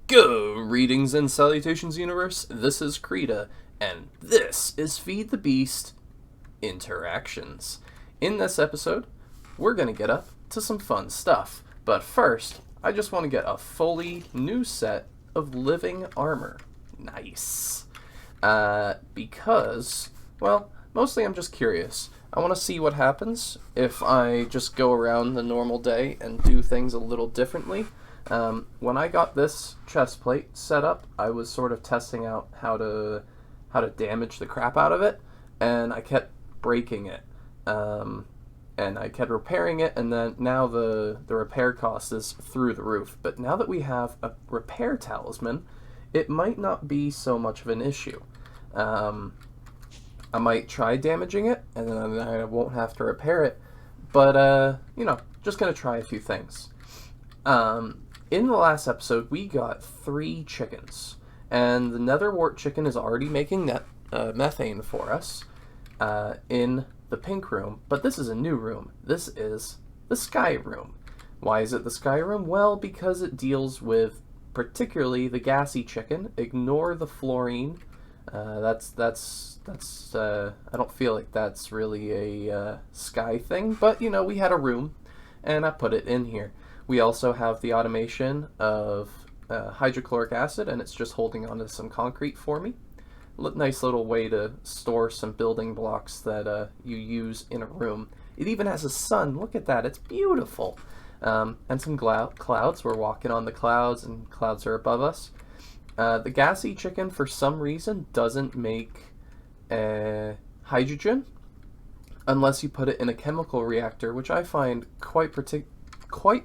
Greetings and salutations, universe. This is Creeta, and this is Feed the Beast Interactions. In this episode, we're going to get up to some fun stuff. But first, I just want to get a fully new set of living armor. Nice. Because, well, mostly I'm just curious. I want to see what happens if I just go around the normal day and do things a little differently. When I got this chest plate set up, I was sort of testing out how to damage the crap out of it, and I kept breaking it, and I kept repairing it, and then now the repair cost is through the roof. But now that we have a repair talisman, it might not be so much of an issue. I might try damaging it, and then I won't have to repair it, but, just gonna try a few things. In the last episode, we got 3 chickens, and the nether wart chicken is already making methane for us in the pink room, but this is a new room. This is the sky room. Why is it the sky room? Well, because it deals with particularly the gassy chicken. Ignore the fluorine. I don't feel like that's really a sky thing, but we had a room, and I put it in here. We also have the automation of hydrochloric acid, and it's just holding onto some concrete for me. Nice little way to store some building blocks that you use in a room. It even has a sun. Look at that. It's beautiful. And some clouds. We're walking on the clouds, and clouds are above us. The gassy chicken, for some reason, doesn't make hydrogen unless you put it in a chemical reactor, which I find quite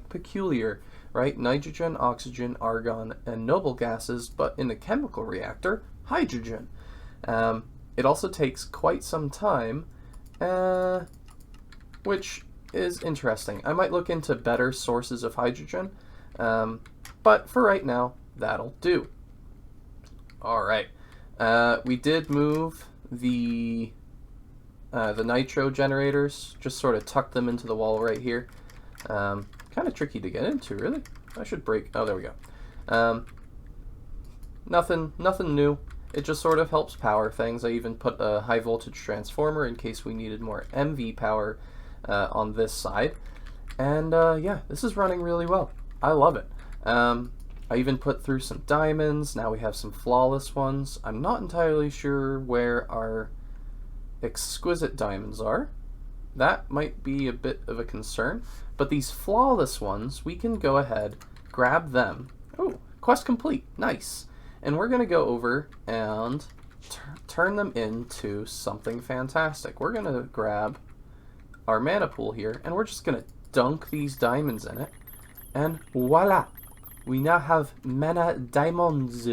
peculiar, right? Nitrogen, oxygen, argon, and noble gases, but in a chemical reactor, hydrogen. It also takes quite some time, which is interesting. I might look into better sources of hydrogen, but for right now, that'll do. Alright, we did move the nitro generators, just sort of tucked them into the wall right here. Kind of tricky to get into, really. I should break. Oh, there we go. Nothing new. It just sort of helps power things. I even put a high voltage transformer in case we needed more MV power on this side. And yeah, this is running really well. I love it. I even put through some diamonds. Now we have some flawless ones. I'm not entirely sure where our exquisite diamonds are. That might be a bit of a concern. But these flawless ones, we can go ahead, grab them. Oh, quest complete. Nice. And we're going to go over and turn them into something fantastic. We're going to grab our mana pool here, and we're just going to dunk these diamonds in it. And voila! We now have mana diamonds.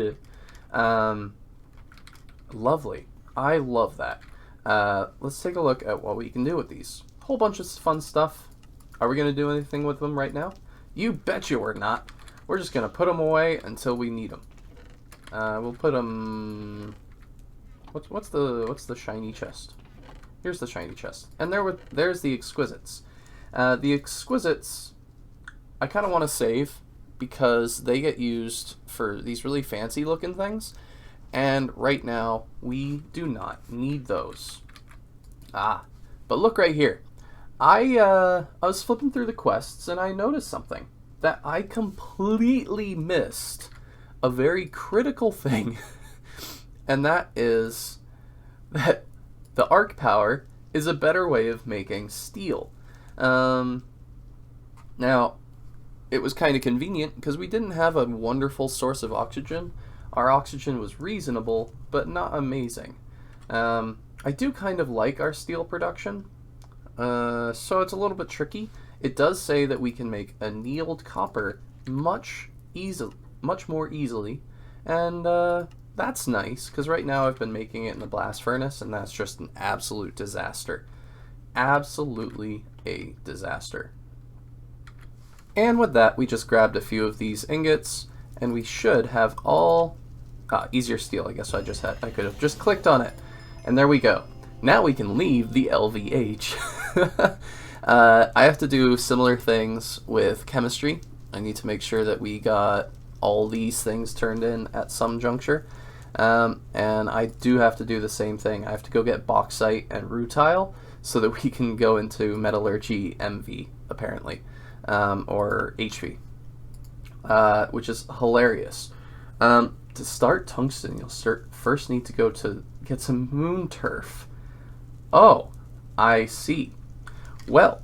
Lovely. I love that. Let's take a look at what we can do with these. Whole bunch of fun stuff. Are we going to do anything with them right now? You betcha we're not. We're just going to put them away until we need them. We'll put them... What's the shiny chest? Here's the shiny chest. And there's the exquisites. The exquisites, I kind of want to save because they get used for these really fancy looking things. And right now, we do not need those. But look right here. I was flipping through the quests, and I noticed something. That I completely missed a very critical thing. And that is that the arc power is a better way of making steel. Now, it was kind of convenient because we didn't have a wonderful source of oxygen. Our oxygen was reasonable, but not amazing. I do kind of like our steel production, so it's a little bit tricky. It does say that we can make annealed copper much more easily, and that's nice, because right now I've been making it in the blast furnace, and that's just an absolute disaster. Absolutely a disaster. And with that, we just grabbed a few of these ingots, and we should have all... easier steel, I guess I could have just clicked on it. And there we go. Now we can leave the LVH. I have to do similar things with chemistry. I need to make sure that we got all these things turned in at some juncture. And I do have to do the same thing. I have to go get bauxite and rutile so that we can go into metallurgy MV, apparently, or HV, which is hilarious. To start tungsten, you'll first need to go to get some moon turf. Oh, I see. Well,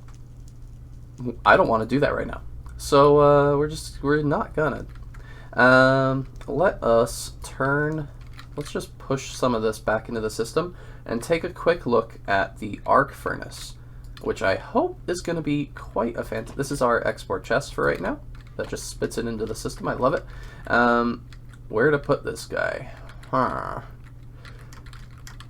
I don't want to do that right now, so we're not gonna. Let's just push some of this back into the system and take a quick look at the arc furnace, which I hope is going to be quite a fantastic. This is our export chest for right now. That just spits it into the system. I love it. Where to put this guy? I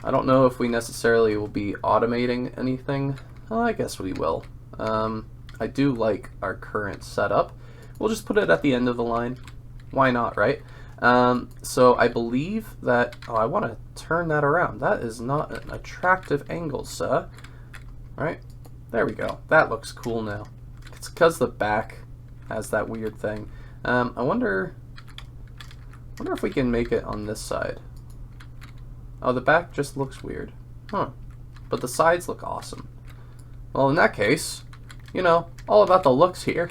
don't know if we necessarily will be automating anything. Well, I guess we will. I do like our current setup. We'll just put it at the end of the line. Why not, right? So I believe that... Oh, I want to turn that around. That is not an attractive angle, sir. Right? There we go. That looks cool now. It's because the back has that weird thing. I wonder if we can make it on this side. Oh, the back just looks weird. Huh. But the sides look awesome. Well, in that case, you know, all about the looks here.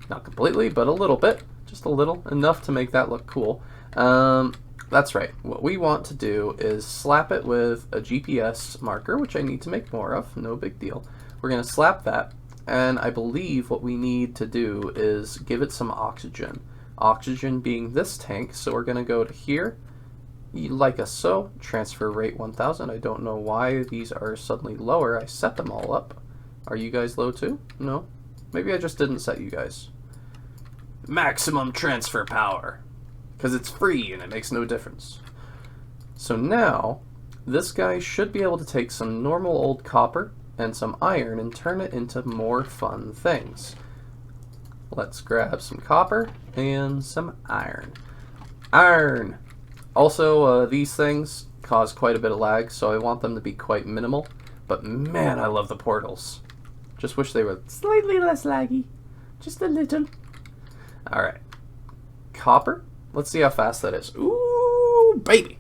Not completely, but a little bit. Just a little. Enough to make that look cool. That's right. What we want to do is slap it with a GPS marker, which I need to make more of. No big deal. We're going to slap that. And I believe what we need to do is give it some oxygen. Oxygen being this tank. So we're going to go to here. Like so. Transfer rate 1000. I don't know why these are suddenly lower. I set them all up. Are you guys low too? No? Maybe I just didn't set you guys. Maximum transfer power. Because it's free and it makes no difference. So now, this guy should be able to take some normal old copper and some iron and turn it into more fun things. Let's grab some copper and some iron. Iron! Also, these things cause quite a bit of lag, so I want them to be quite minimal. But man, I love the portals. Just wish they were slightly less laggy. Just a little. Alright. Copper. Let's see how fast that is. Ooh, baby!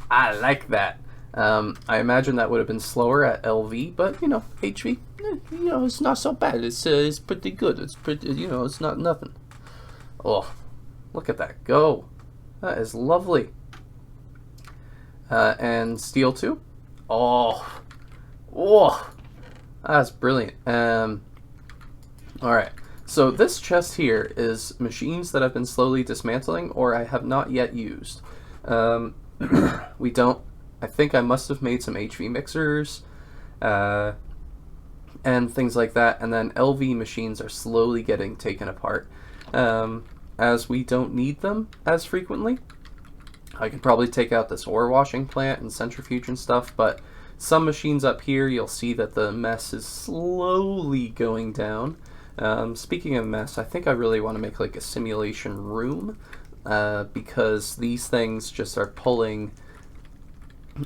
I like that. I imagine that would have been slower at LV, but, you know, HV, you know, it's not so bad. It's pretty good. It's pretty, you know, it's not nothing. Oh, look at that go. That is lovely. And steel too. Oh, that's brilliant. Alright, so this chest here is machines that I've been slowly dismantling or I have not yet used. I think I must have made some HV mixers and things like that, and then LV machines are slowly getting taken apart as we don't need them as frequently. I could probably take out this ore washing plant and centrifuge and stuff, but some machines up here, you'll see that the mess is slowly going down. Speaking of mess, I think I really want to make like a simulation room because these things just are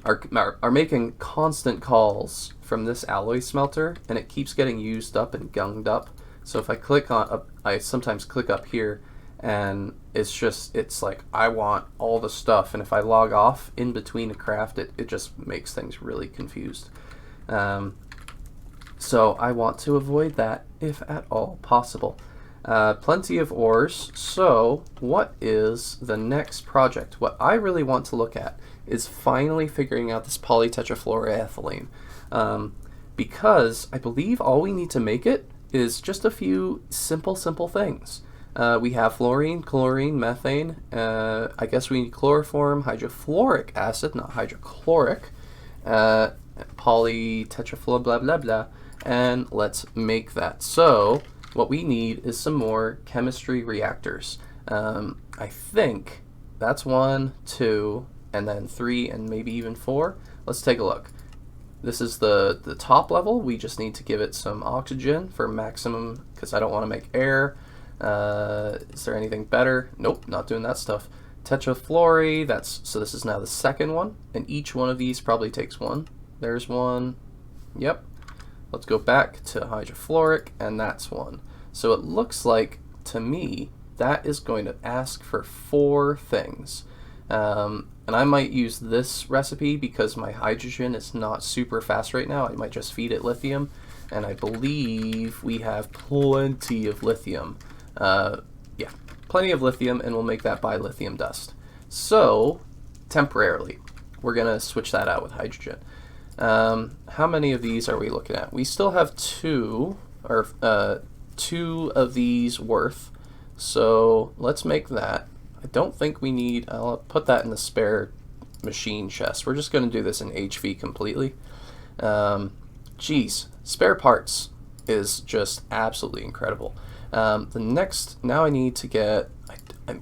are making constant calls from this alloy smelter, and it keeps getting used up and gunged up. So if I click on, I sometimes click up here, and it's like I want all the stuff, and if I log off in between a craft, it just makes things really confused. So I want to avoid that if at all possible. Plenty of ores. So what is the next project? What I really want to look at is finally figuring out this polytetrafluoroethylene, because I believe all we need to make it is just a few simple things. We have fluorine, chlorine, methane. I guess we need chloroform, hydrofluoric acid, not hydrochloric, polytetrafluoro, blah blah blah, and let's make that. So what we need is some more chemistry reactors. I think that's 1, 2, and then 3, and maybe even 4. Let's take a look. This is the top level. We just need to give it some oxygen for maximum, because I don't want to make air. Is there anything better? Nope, not doing that stuff. Tetrafluoride, so this is now the second one, and each one of these probably takes 1. There's 1. Yep. Let's go back to hydrofluoric, and that's 1. So it looks like, to me, that is going to ask for 4 things. And I might use this recipe because my hydrogen is not super fast right now. I might just feed it lithium, and I believe we have plenty of lithium. Yeah, plenty of lithium, and we'll make that by lithium dust. So, temporarily, we're going to switch that out with hydrogen. How many of these are we looking at? We still have 2 of these worth. So let's make that. I don't think we need, I'll put that in the spare machine chest. We're just going to do this in HV completely. Geez, spare parts is just absolutely incredible. Now I need to get,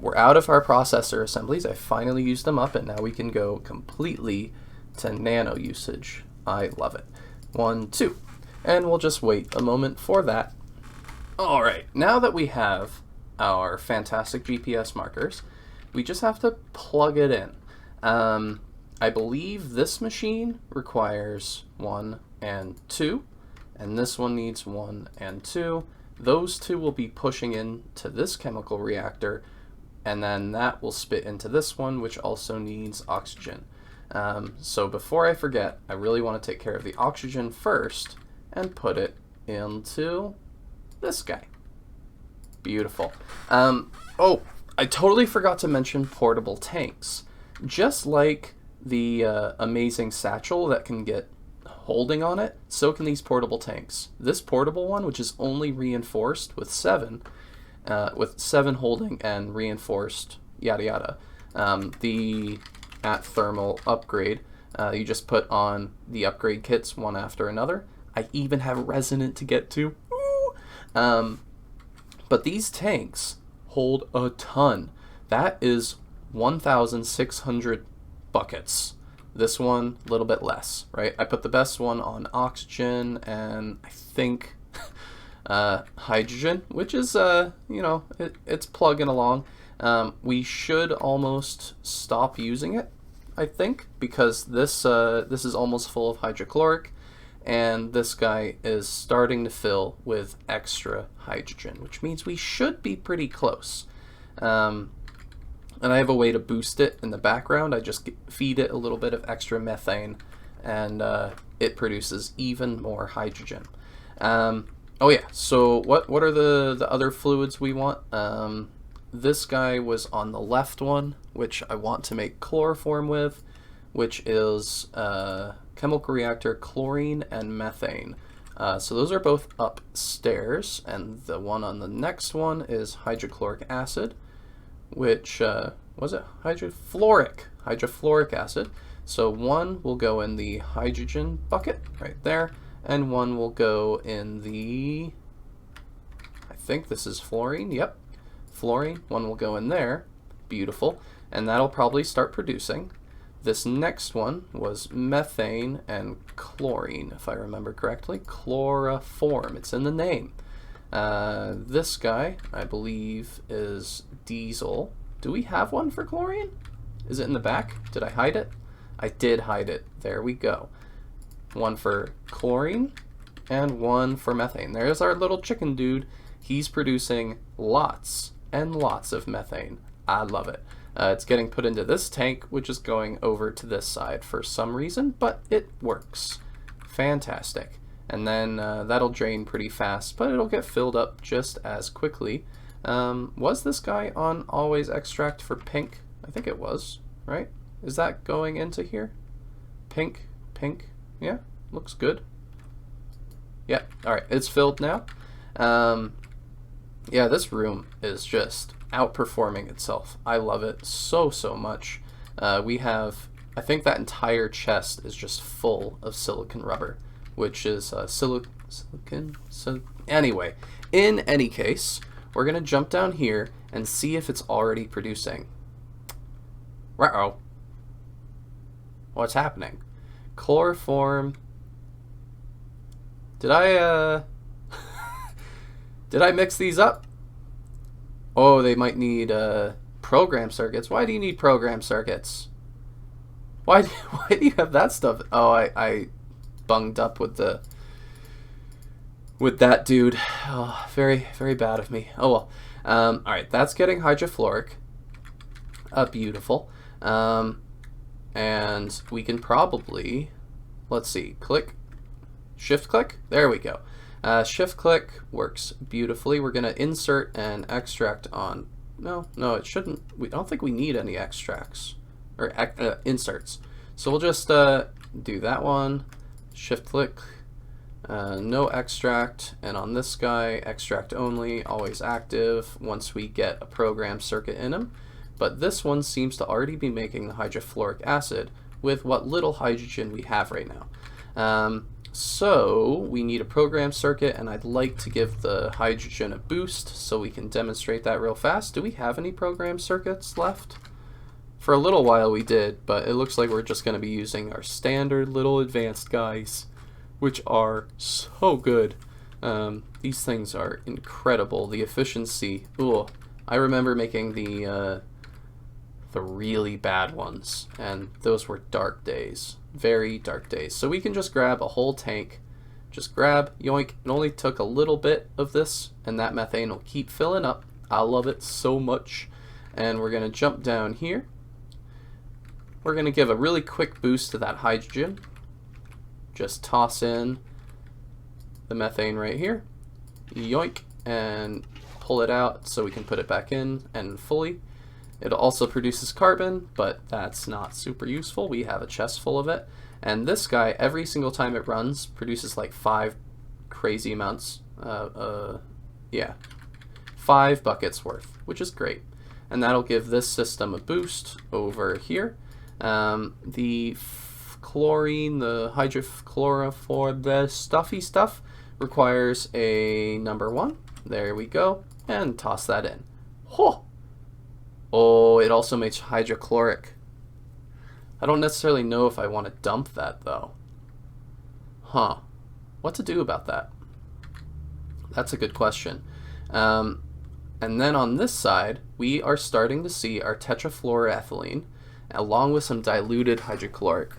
we're out of our processor assemblies. I finally used them up, and now we can go completely to nano usage. I love it. 1, 2. And we'll just wait a moment for that. Alright, now that we have our fantastic GPS markers, we just have to plug it in. I believe this machine requires 1 and 2, and this one needs 1 and 2. Those 2 will be pushing into this chemical reactor, and then that will spit into this one, which also needs oxygen. So before I forget, I really want to take care of the oxygen first and put it into this guy. Beautiful. Oh, I totally forgot to mention portable tanks. Just like the amazing satchel that can get holding on it, so can these portable tanks. This portable one, which is only reinforced with 7 holding and reinforced yada yada. The at thermal upgrade, you just put on the upgrade kits one after another. I even have resonant to get to. But these tanks hold a ton. That is 1,600 buckets. This one, a little bit less, right? I put the best one on oxygen and I think hydrogen, which is, you know, it's plugging along. We should almost stop using it, I think, because this is almost full of hydrochloric, and this guy is starting to fill with extra hydrogen, which means we should be pretty close. And I have a way to boost it in the background. I just feed it a little bit of extra methane, and it produces even more hydrogen. Oh yeah, so what are the other fluids we want? This guy was on the left one, which I want to make chloroform with, which is chemical reactor chlorine and methane. So those are both upstairs, and the one on the next one is hydrochloric acid, which was it hydrofluoric acid. So one will go in the hydrogen bucket right there, and one will go in the, I think this is fluorine. Yep, fluorine. One will go in there. Beautiful. And that'll probably start producing. This next one was methane and chlorine, if I remember correctly. Chloroform, it's in the name. This guy, I believe, is diesel. Do we have one for chlorine? Is it in the back? Did I hide it? I did hide it. There we go. One for chlorine and one for methane. There's our little chicken dude. He's producing lots and lots of methane. I love it. It's getting put into this tank, which is going over to this side for some reason, but it works. Fantastic. And then that'll drain pretty fast, but it'll get filled up just as quickly. Was this guy on always extract for pink? I think it was, right? Is that going into here? Pink, pink. Yeah, looks good. Yeah, all right, it's filled now. Yeah, this room is just outperforming itself. I love it so much. We have, I think that entire chest is just full of silicon rubber, which is silicon. So anyway, in any case, we're gonna jump down here and see if it's already producing. Uh-oh. What's happening? Chloroform. Did I did I mix these up? Oh, they might need program circuits. Why do you need program circuits? Why do you have that stuff? Oh, I bunged up with that dude. Oh, very bad of me. Oh Alright, that's getting hydrofluoric. Beautiful. And we can probably, let's see, click, shift click, there we go. Shift click works beautifully. We're going to insert and extract on, no, it shouldn't, I don't think we need any extracts, or inserts. So we'll just do that one, shift click, no extract, and on this guy, extract only, always active once we get a program circuit in him. But this one seems to already be making the hydrofluoric acid with what little hydrogen we have right now. So we need a program circuit, and I'd like to give the hydrogen a boost so we can demonstrate that real fast. Do we have any program circuits left? For a little while we did, but it looks like we're just going to be using our standard little advanced guys, which are so good. These things are incredible. The efficiency, ooh, I remember making the really bad ones, and those were dark days, very dark days. So we can just grab a whole tank, just grab, yoink. It only took a little bit of this, and that methane will keep filling up. I love it so much. And we're going to jump down here. We're going to give a really quick boost to that hydrogen. Just toss in the methane right here, yoink, and pull it out so we can put it back in and fully. It also produces carbon, but that's not super useful. We have a chest full of it. And this guy, every single time it runs, produces like 5 crazy amounts. Yeah, 5 buckets worth, which is great. And that'll give this system a boost over here. The chlorine, the hydrochlorophore, the stuffy stuff requires a number 1. There we go. And toss that in. Huh. Oh, it also makes hydrochloric. I don't necessarily know if I want to dump that, though. Huh. What to do about that? That's a good question. And then on this side, we are starting to see our tetrafluoroethylene, along with some diluted hydrochloric.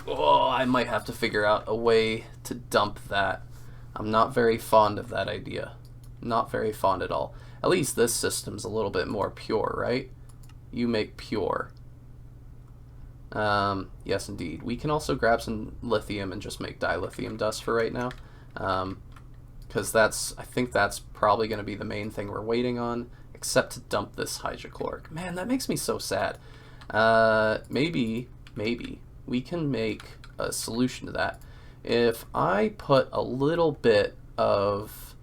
Oh, I might have to figure out a way to dump that. I'm not very fond of that idea. Not very fond at all. At least this system's a little bit more pure, right? You make pure. Yes, indeed. We can also grab some lithium and just make dilithium dust for right now. Because I think that's probably going to be the main thing we're waiting on, except to dump this hydrochloric. Man, that makes me so sad. Maybe we can make a solution to that. If I put a little bit of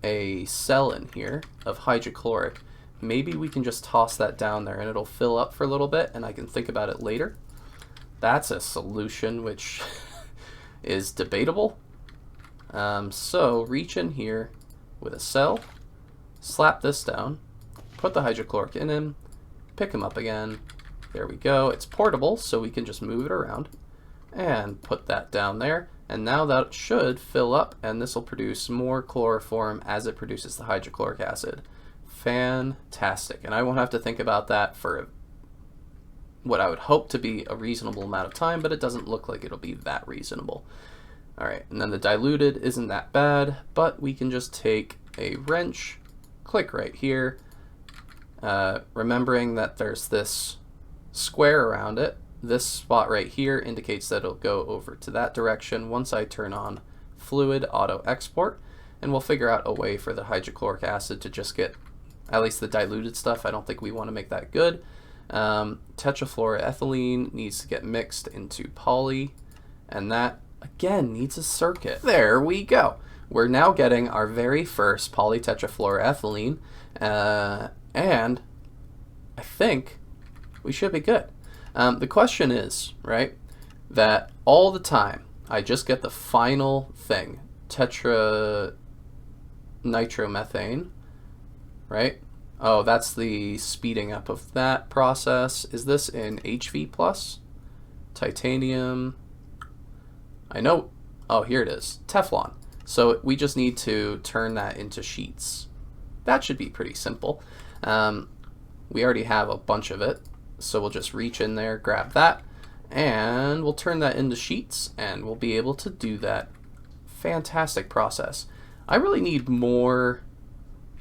a cell in here of hydrochloric, maybe we can just toss that down there and it'll fill up for a little bit and I can think about it later. That's a solution which is debatable. So reach in here with a cell, slap this down, put the hydrochloric in him, pick him up again. There we go. It's portable, so we can just move it around and put that down there. And now that should fill up, and this will produce more chloroform as it produces the hydrochloric acid. Fantastic. And I won't have to think about that for what I would hope to be a reasonable amount of time, but it doesn't look like it'll be that reasonable. Alright, and then the diluted isn't that bad, but we can just take a wrench, click right here, remembering that there's this square around it. This spot right here indicates that it'll go over to that direction once I turn on fluid auto export, and we'll figure out a way for the hydrochloric acid to just get at least the diluted stuff. I don't think we want to make that good. Tetrafluoroethylene needs to get mixed into poly, and that again needs a circuit. There we go. We're now getting our very first polytetrafluoroethylene, and I think we should be good. The question is, right, that all the time I just get the final thing, tetranitromethane, right? Oh, that's the speeding up of that process. Is this in HV+? Titanium. I know. Oh, here it is. Teflon. So we just need to turn that into sheets. That should be pretty simple. We already have a bunch of it. So we'll just reach in there, grab that, and we'll turn that into sheets, and we'll be able to do that. Fantastic process. I really need more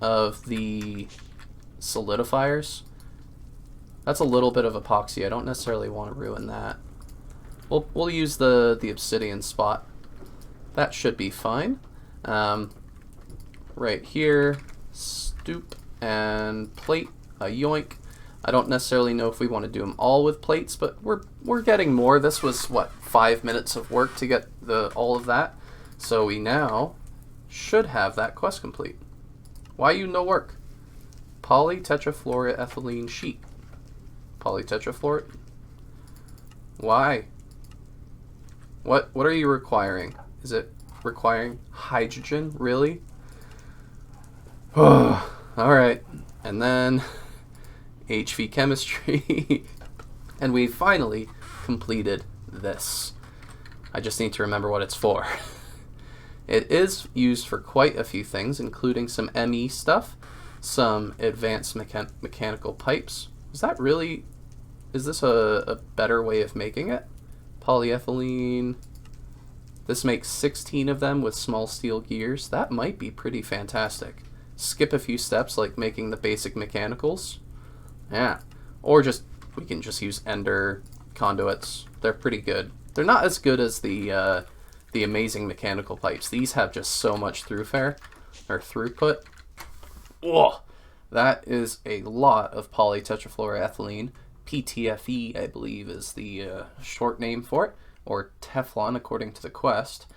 of the solidifiers. That's a little bit of epoxy. I don't necessarily want to ruin that. We'll use the obsidian spot. That should be fine. Right here, stoop and plate, a yoink. I don't necessarily know if we want to do them all with plates, but we're getting more. This was, what, 5 minutes of work to get all of that. So we now should have that quest complete. Why you no work? Polytetrafluoroethylene sheet. Polytetrafluor... Why? What are you requiring? Is it requiring hydrogen? Really? Alright. And then HV chemistry. And we finally completed this. I just need to remember what it's for. It is used for quite a few things, including some ME stuff, some advanced mechanical pipes. Is this a better way of making it? Polyethylene. This makes 16 of them with small steel gears. That might be pretty fantastic. Skip a few steps like making the basic mechanicals. Yeah. Or we can just use ender conduits. They're pretty good. They're not as good as the amazing mechanical pipes. These have just so much throughput. Whoa! That is a lot of polytetrafluoroethylene. PTFE, I believe, is the short name for it, or Teflon, according to the quest.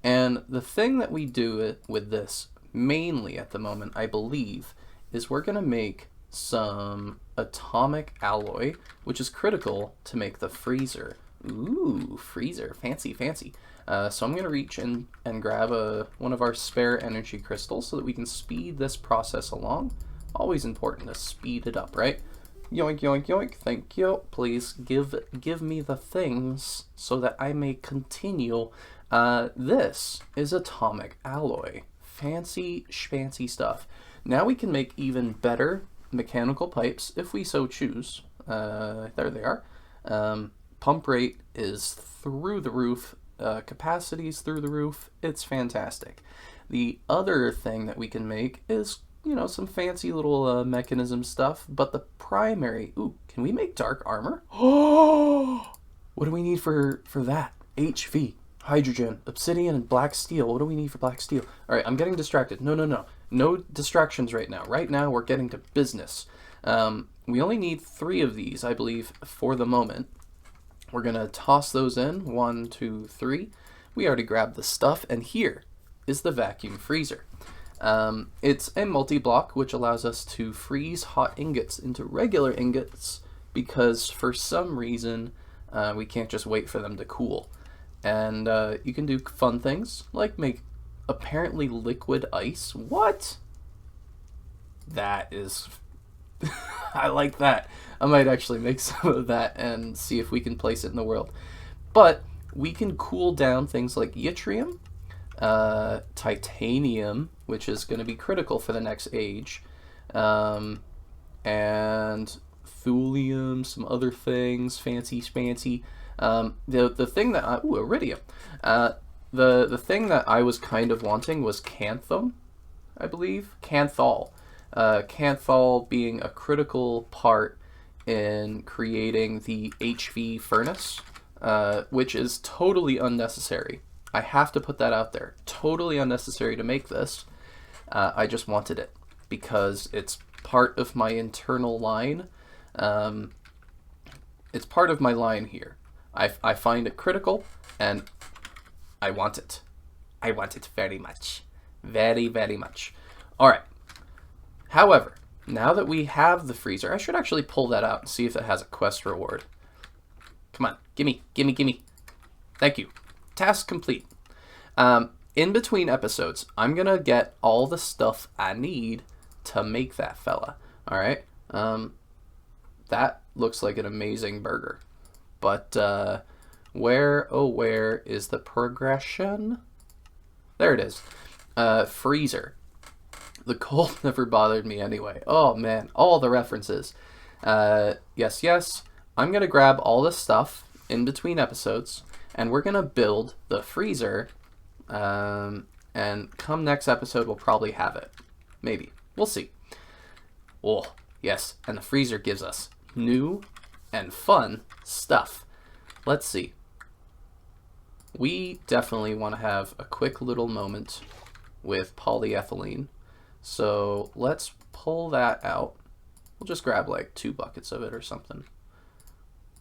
And the thing that we do with this, mainly at the moment, I believe, is we're going to make some atomic alloy, which is critical to make the freezer. Ooh, freezer. Fancy, fancy. So I'm going to reach and grab one of our spare energy crystals so that we can speed this process along. Always important to speed it up, right? Yoink, yoink, yoink. Thank you. Please give me the things so that I may continue. This is atomic alloy. Fancy schmancy stuff. Now we can make even better mechanical pipes if we so choose. There they are. Pump rate is through the roof. Capacity's through the roof. It's fantastic. The other thing that we can make is, you know, some fancy little mechanism stuff, but the primary... Ooh, can we make dark armor? Oh! What do we need for that? HV, hydrogen, obsidian, and black steel. What do we need for black steel? All right, I'm getting distracted. No. No distractions right now. Right now, we're getting to business. We only need 3 of these, I believe, for the moment. We're going to toss those in. 1, 2, 3. We already grabbed the stuff, and here is the vacuum freezer. It's a multi-block, which allows us to freeze hot ingots into regular ingots because for some reason we can't just wait for them to cool. And you can do fun things like make apparently liquid ice. What? That is... I like that. I might actually make some of that and see if we can place it in the world. But we can cool down things like yttrium, titanium, which is going to be critical for the next age, and thulium, some other things, fancy spancy. The thing that iridium. The thing that I was kind of wanting was canthum, I believe, canthol. Canthol being a critical part in creating the HV furnace, which is totally unnecessary. I have to put that out there. Totally unnecessary to make this. I just wanted it because it's part of my internal line. It's part of my line here. I find it critical and I want it. I want it very much. Very, very much. All right. However, now that we have the freezer, I should actually pull that out and see if it has a quest reward. Come on. Gimme. Thank you. Task complete. In between episodes, I'm going to get all the stuff I need to make that fella. All right? That looks like an amazing burger. But where is the progression? There it is. Freezer. The cold never bothered me anyway. Oh, man. All the references. Yes. I'm going to grab all this stuff in between episodes, and we're going to build the freezer, and come next episode, we'll probably have it. Maybe. We'll see. Oh, yes, and the freezer gives us new and fun stuff. Let's see. We definitely want to have a quick little moment with polyethylene. So let's pull that out. We'll just grab like 2 buckets of it or something.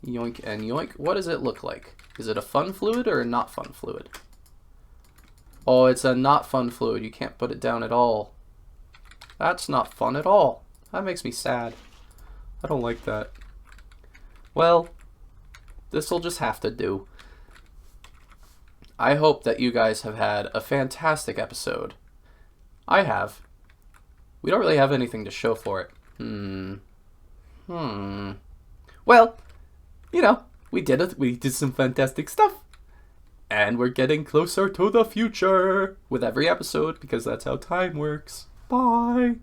Yoink and yoink. What does it look like? Is it a fun fluid or a not fun fluid? Oh, it's a not fun fluid. You can't put it down at all. That's not fun at all. That makes me sad. I don't like that. Well, this'll just have to do. I hope that you guys have had a fantastic episode. I have. We don't really have anything to show for it. Well, you know, we did some fantastic stuff. And we're getting closer to the future with every episode because that's how time works. Bye.